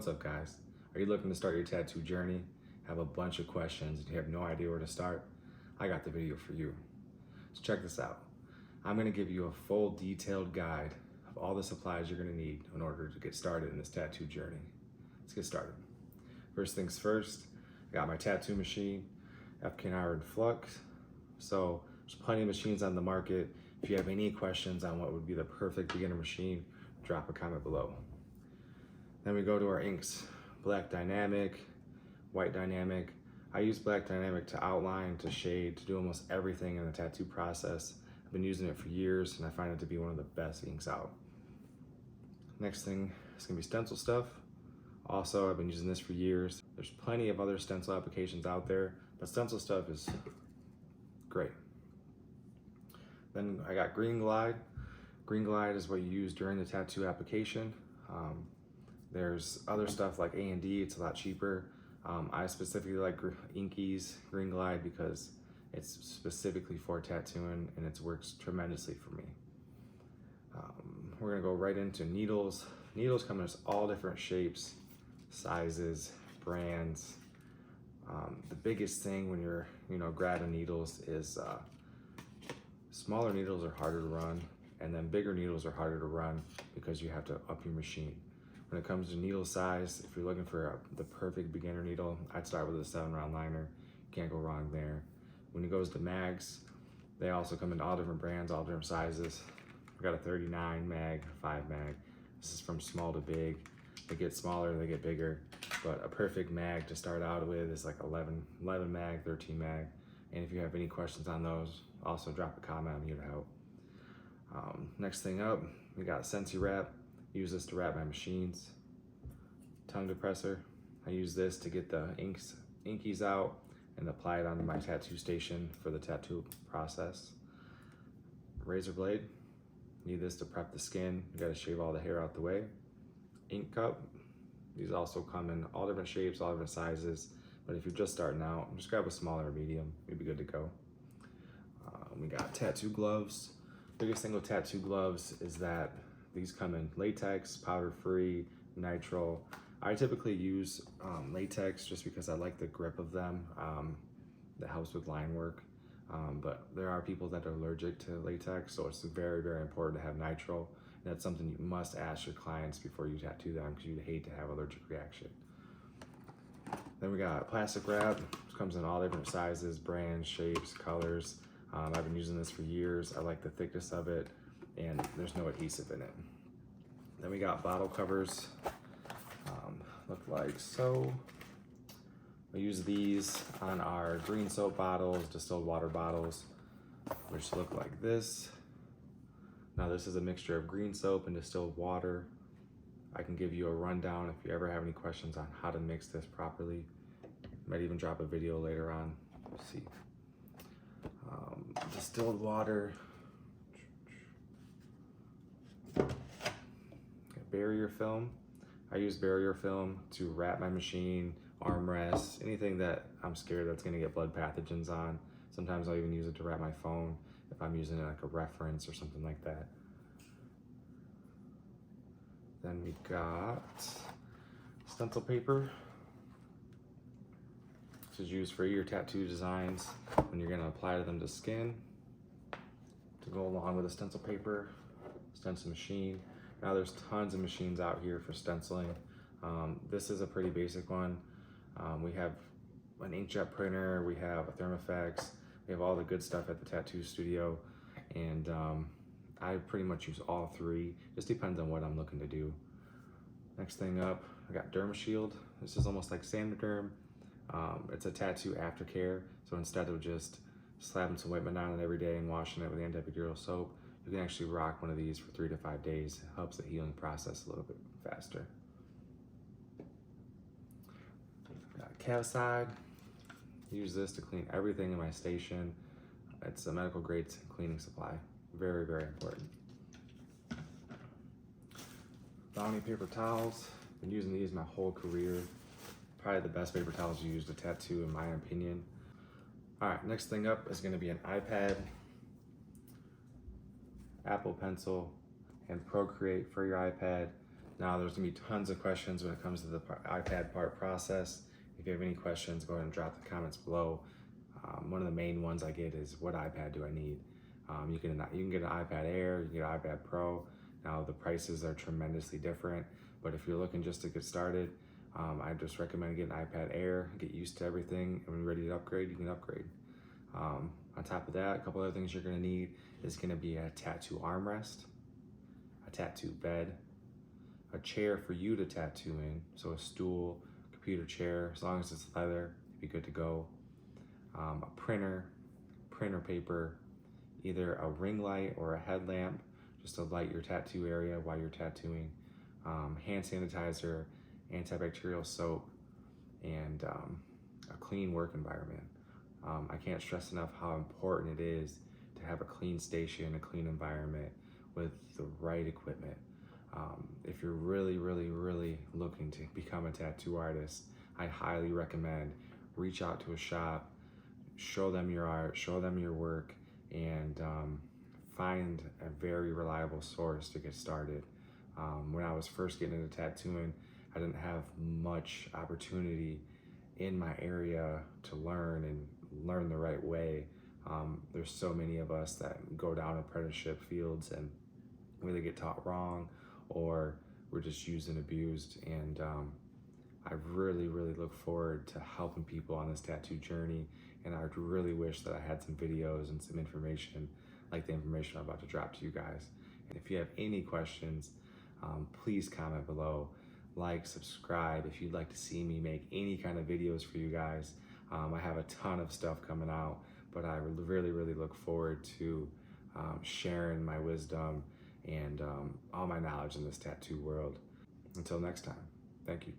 What's up, guys? Are you looking to start your tattoo journey? Have a bunch of questions and you have no idea where to start? I got the video for you. So check this out. I'm gonna give you a full detailed guide of all the supplies you're gonna need in order to get started in this tattoo journey. Let's get started. First things first, I got my tattoo machine, Irons Flux. So there's plenty of machines on the market. If you have any questions on what would be the perfect beginner machine, drop a comment below. Then we go to our inks, Black Dynamjc, White Dynamjc. I use Black Dynamjc to outline, to shade, to do almost everything in the tattoo process. I've been using it for years and I find it to be one of the best inks out. Next thing is gonna be Stencil Stuff. Also, I've been using this for years. There's plenty of other stencil applications out there, but Stencil Stuff is great. Then I got Green Glide. Green Glide is what you use during the tattoo application. There's other stuff like A&D, it's a lot cheaper. I specifically like Eeze Green Glide because it's specifically for tattooing and it works tremendously for me. We're gonna go right into needles. Needles come in all different shapes, sizes, brands. The biggest thing when you're grabbing needles is smaller needles are harder to run, and then bigger needles are harder to run because you have to up your machine. When it comes to needle size, if you're looking for the perfect beginner needle, I'd start with a 7-round liner. Can't go wrong there. When it goes to mags, they also come in all different brands, all different sizes. I've got a 39 mag, 5 mag. This is from small to big. They get smaller, they get bigger, but a perfect mag to start out with is like 11 mag, 13 mag. And if you have any questions on those, also drop a comment, I'm here to help. Next thing up, we got Sensi-Wrap. Use this to wrap my machines. Tongue depressor. I use this to get the inkies out and apply it onto my tattoo station for the tattoo process. Razor blade. Need this to prep the skin. You gotta shave all the hair out the way. Ink cup. These also come in all different shapes, all different sizes. But if you're just starting out, just grab a smaller or medium. You'll be good to go. We got tattoo gloves. Biggest thing with tattoo gloves is that these come in latex, powder-free, nitrile. I typically use latex just because I like the grip of them. That helps with line work. But there are people that are allergic to latex, so it's very, very important to have nitrile. And that's something you must ask your clients before you tattoo them because you'd hate to have allergic reaction. Then we got plastic wrap. It comes in all different sizes, brands, shapes, colors. I've been using this for years. I like the thickness of it and there's no adhesive in it. Then we got bottle covers. Look like so. We use these on our green soap bottles, distilled water bottles, which look like this. Now this is a mixture of green soap and distilled water. I can give you a rundown if you ever have any questions on how to mix this properly. Might even drop a video later on. Let's see. Distilled water. Barrier film. I use barrier film to wrap my machine, armrests, anything that I'm scared that's gonna get blood pathogens on. Sometimes I'll even use it to wrap my phone if I'm using it like a reference or something like that. Then we got stencil paper. This is used for your tattoo designs when you're gonna apply them to skin. To go along with the stencil paper, Stencil Machine. Now there's tons of machines out here for stenciling. This is a pretty basic one. We have an inkjet printer, we have a Thermoflex, we have all the good stuff at the tattoo studio, and I pretty much use all three. Just depends on what I'm looking to do. Next thing up, I got Derm Shield. This is almost like Sandierm. It's a tattoo aftercare, so instead of just slapping some ointment on it every day and washing it with Anti-Bacterial Soap, you can actually rock one of these for 3 to 5 days. It helps the healing process a little bit faster. Got Cavicide. Use this to clean everything in my station. It's a medical grade cleaning supply. Very, very important. Bounty paper towels. Been using these my whole career. Probably the best paper towels to use to tattoo in my opinion. All right, next thing up is gonna be an iPad, Apple Pencil, and Procreate for your iPad. Now there's gonna be tons of questions when it comes to the iPad part process. If you have any questions, go ahead and drop the comments below. One of the main ones I get is, what iPad do I need? You can get an iPad Air, you can get an iPad Pro. Now the prices are tremendously different, but if you're looking just to get started, I just recommend getting an iPad Air, get used to everything, and when you're ready to upgrade, you can upgrade. On top of that, a couple other things you're gonna need is gonna be a tattoo armrest, a tattoo bed, a chair for you to tattoo in, so a stool, computer chair, as long as it's leather, you'd be good to go. A printer paper, either a ring light or a headlamp, just to light your tattoo area while you're tattooing, hand sanitizer, antibacterial soap, and a clean work environment. I can't stress enough how important it is to have a clean station, a clean environment with the right equipment. If you're really looking to become a tattoo artist, I highly recommend reach out to a shop, show them your art, show them your work, and find a very reliable source to get started. When I was first getting into tattooing, I didn't have much opportunity in my area to learn the right way. There's so many of us that go down apprenticeship fields and really get taught wrong, or we're just used and abused. And I really look forward to helping people on this tattoo journey, and I really wish that I had some videos and some information like the information I'm about to drop to you guys. And if you have any questions, please comment below, like, subscribe if you'd like to see me make any kind of videos for you guys. I have a ton of stuff coming out, but I really look forward to sharing my wisdom and all my knowledge in this tattoo world. Until next time, thank you.